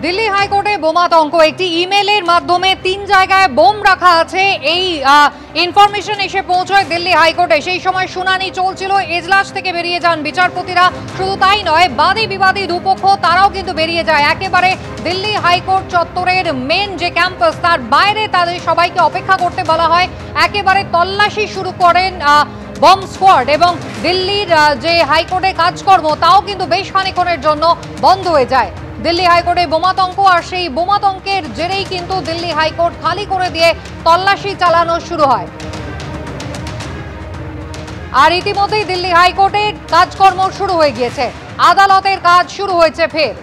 দিল্লি হাইকোর্টে বোমাতঙ্ক, একটি ইমেলের মাধ্যমে 3 জায়গায় বোম রাখা আছে এই ইনফরমেশন এসে পৌঁছয় দিল্লি হাইকোর্টে। সেই সময় শুনানি চলছিল, এজলাস থেকে বেরিয়ে যান বিচারপতিরা। শুধু তাই নয়, বাদী বিবাদী দুপক্ষ তারাও কিন্তু বেরিয়ে যায়। একেবারে দিল্লি হাইকোর্ট চত্বরের মেন যে ক্যাম্পাস তার বাইরে তাদের সবাইকে অপেক্ষা করতে বলা হয়। একেবারে তল্লাশি শুরু করেন বম স্কোয়াড এবং দিল্লির যে হাইকোর্টে কাজকর্ম তাও কিন্তু বেশ খানিক্ষণের জন্য বন্ধ হয়ে যায়। দিল্লি হাইকোর্টে বোমাতঙ্ক, আর সেই বোমাতঙ্কের জেরেই কিন্তু দিল্লি হাইকোর্ট খালি করে দিয়ে তল্লাশি চালানো শুরু হয়। আর ইতিমধ্যেই দিল্লি হাইকোর্টের কাজকর্ম শুরু হয়ে গিয়েছে, আদালতের কাজ শুরু হয়েছে ফের।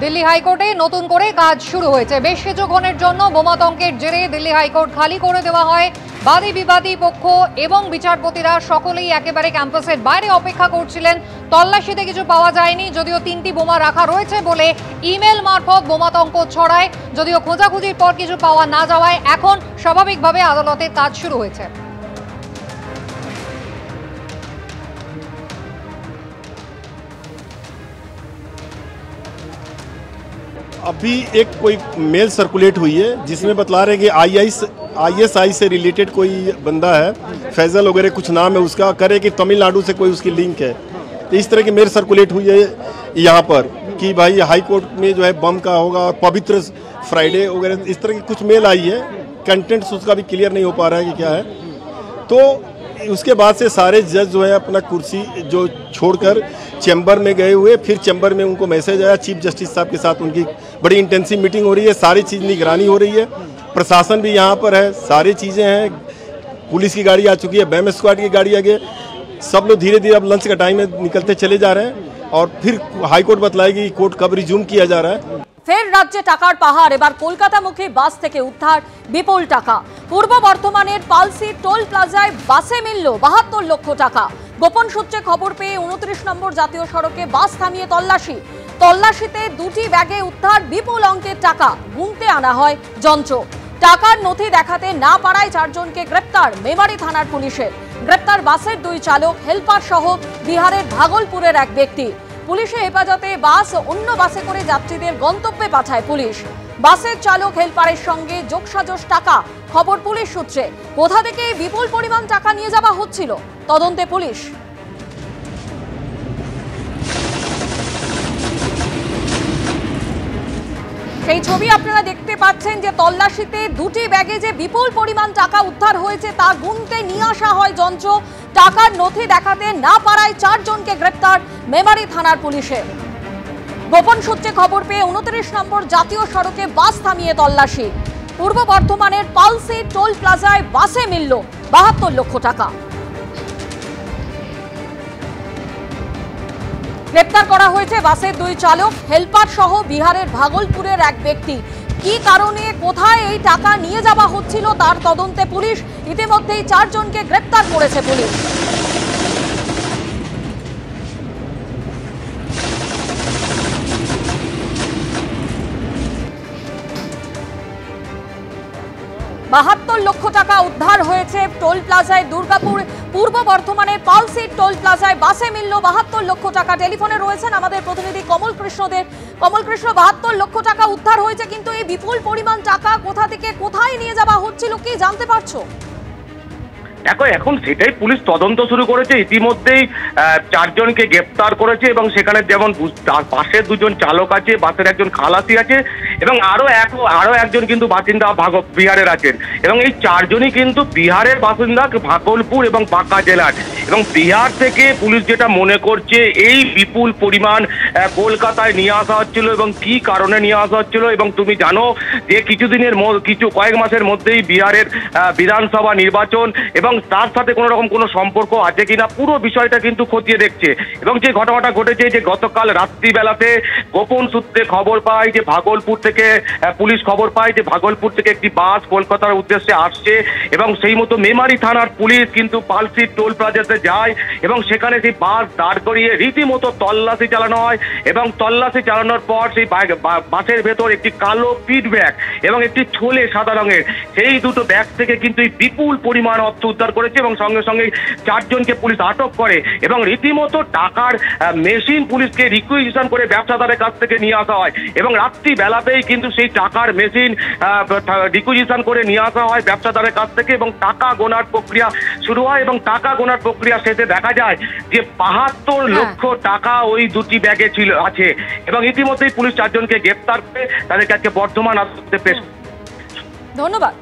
দিল্লি হাইকোর্টে নতুন করে কাজ শুরু হয়েছে। বেশ কিছুক্ষণের জন্য বোমাতঙ্কের জেরে দিল্লি হাইকোর্ট খালি করে দেওয়া হয়। বাদী বিবাদী পক্ষ এবং বিচারপতিরা সকলেই একেবারে ক্যাম্পাসের বাইরে অপেক্ষা করছিলেন। তল্লাশিতে কিছু পাওয়া যায়নি, যদিও 3টি বোমা রাখা রয়েছে বলে ইমেল মারফত বোমাতঙ্ক ছড়ায়। যদিও খোঁজাখুঁজির পর কিছু পাওয়া না যাওয়ায় এখন স্বাভাবিকভাবে আদালতের কাজ শুরু হয়েছে। अभी एक कोई मेल सर्कुलेट हुई है जिसमें बतला रहे कि ISI से रिलेटेड कोई बंदा है, फैजल वगैरह कुछ नाम है उसका, करे कि तमिलनाडु से कोई उसकी लिंक है। तो इस तरह की मेल सर्कुलेट हुई है यहाँ पर कि भाई हाई कोर्ट में जो है बम का होगा और पवित्र फ्राइडे वगैरह इस तरह की कुछ मेल आई है। कंटेंट्स उसका भी क्लियर नहीं हो पा रहा है कि क्या है। तो उसके बाद से सारे जज जो है अपना कुर्सी जो छोड़कर चैम्बर में गए हुए, फिर चैम्बर में उनको मैसेज आया, चीफ जस्टिस साहब के साथ उनकी बड़ी इंटेंसिव मीटिंग हो रही है, सारी चीज़ निगरानी हो रही है, प्रशासन भी यहाँ पर है, सारी चीज़ें हैं, पुलिस की गाड़ी आ चुकी है, बम स्क्वाड की गाड़ी आगे, सब लोग धीरे धीरे अब लंच का टाइम में निकलते चले जा रहे हैं और फिर हाईकोर्ट बतलाएगी कोर्ट कब रिज्यूम किया जा रहा है। ফের রাজ্যে টাকার পাহাড়, এবার কলকাতামুখী বাস থেকে উদ্ধার বিপুল টাকা। পূর্ব বর্ধমানের পালসি টোল প্লাজায় বাসে মিলল 72 লক্ষ টাকা। গোপন সূত্রে খবর পেয়ে 29 নম্বর জাতীয় সড়কে বাস থামিয়ে তল্লাশিতে 2টি ব্যাগে উদ্ধার বিপুল অঙ্কের টাকা। গুনতে আনা হয় যন্ত্র। টাকার নথি দেখাতে না পারায় 4 জনকে গ্রেপ্তার মেমারি থানার পুলিশের। গ্রেপ্তার বাসের 2 চালক, হেলপার সহ বিহারের ভাগলপুরের এক ব্যক্তি। পুলিশের হেফাজতে বাস অন্য বাসে করে যাত্রীদের গন্তব্যে পাঠায় পুলিশ। বাসের চালক হেলপারের সঙ্গে যোগসাজশ টাকা। খবর পুলিশ সূত্রে। কোথা থেকে বিপুল পরিমাণ টাকা নিয়ে যাওয়া হচ্ছিল তদন্তে পুলিশ। সেই ছবি আপনারা দেখতে পাচ্ছেন যে তল্লাশিতে 2টি ব্যাগে যে বিপুল পরিমাণ টাকা উদ্ধার হয়েছে তা গুনতে নিয়ে আসা হয় যন্ত্র। টাকার নথি দেখাতে না পারায় 4 জনকে গ্রেপ্তার মেমারি থানার পুলিশের। গোপন সূত্রে খবর পেয়ে 29 নম্বর জাতীয় সড়কে বাস থামিয়ে তল্লাশি। পূর্ব বর্ধমানের পালসি টোল প্লাজায় বাসে মিলল 72 লক্ষ টাকা। গ্রেপ্তার করা হয়েছে বাসের 2 চালক, হেলপার সহ বিহারের ভাগলপুরের এক ব্যক্তি। কি কারণে কোথায় এই টাকা নিয়ে যাওয়া হচ্ছিল তার তদন্তে পুলিশ। ইতিমধ্যেই 4 জনকে গ্রেপ্তার করেছে পুলিশ। বাহাত্তর লক্ষ টাকা উদ্ধার হয়েছে টোল প্লাজায়। দুর্গাপুর পূর্ব বর্ধমানের পালসি টোল প্লাজায় বাসে মিলল 72 লক্ষ টাকা। টেলিফোনে রয়েছেন আমাদের প্রতিনিধি কমল কৃষ্ণদের। কমল কৃষ্ণ, 72 লক্ষ টাকা উদ্ধার হয়েছে, কিন্তু এই বিপুল পরিমাণ টাকা কোথা থেকে কোথায় নিয়ে যাওয়া হচ্ছিল কি জানতে পারছো? দেখো, এখন সেটাই পুলিশ তদন্ত শুরু করেছে। ইতিমধ্যেই 4 জনকে গ্রেপ্তার করেছে এবং সেখানে যেমন বাসের 2 জন চালক আছে, বাসের 1 জন খালাসি আছে এবং আরো একজন কিন্তু বাসিন্দা বিহারের আছেন। এবং এই 4 জনই কিন্তু বিহারের বাসিন্দা, ভাগলপুর এবং বাঁকা জেলার। এবং বিহার থেকে পুলিশ যেটা মনে করছে এই বিপুল পরিমাণ কলকাতায় নিয়ে আসা হচ্ছিল এবং কি কারণে নিয়ে আসা হচ্ছিল। এবং তুমি জানো যে কয়েক মাসের মধ্যেই বিহারের বিধানসভা নির্বাচন এবং তার সাথে কোনো রকম কোনো সম্পর্ক আছে কিনা পুরো বিষয়টা কিন্তু খতিয়ে দেখছে। এবং যে ঘটনাটা ঘটেছে যে গতকাল রাত্রিবেলাতে গোপন সূত্রে খবর পায় যে পুলিশ খবর পায় যে ভাগলপুর থেকে একটি বাস কলকাতার উদ্দেশ্যে আসছে এবং সেই মতো মেমারি থানার পুলিশ কিন্তু পালসি টোল প্লাজাতে যায় এবং সেখানে সেই বাস দাঁড় করিয়ে রীতিমতো তল্লাশি চালানো হয়। এবং তল্লাশি চালানোর পর সেই বাসের ভেতর একটি কালো পিট ব্যাগ এবং একটি ছোলে সাদা রঙের, সেই দুটো ব্যাগ থেকে কিন্তু বিপুল পরিমাণ অর্থ উদ্ধার উদ্ধার করেছে এবং সঙ্গে সঙ্গে 4 জনকে পুলিশ আটক করে এবং রীতিমতো টাকার মেশিন পুলিশকে রিকুইজিশন করে ব্যবসাদারের কাছ থেকে নিয়ে আসা হয় এবং রাত্রি বেলাতেই কিন্তু সেই টাকার মেশিন রিকুইজিশন করে নিয়ে আসা হয় ব্যবসাদারের কাছ থেকে এবং টাকা গোনার প্রক্রিয়া শুরু হয় এবং টাকা গোনার প্রক্রিয়া শেষে দেখা যায় যে 72 লক্ষ টাকা ওই দুটি ব্যাগে আছে এবং ইতিমধ্যেই পুলিশ 4 জনকে গ্রেফতার করে তাদেরকে আজকে বর্ধমান আদালতে পেশ। ধন্যবাদ।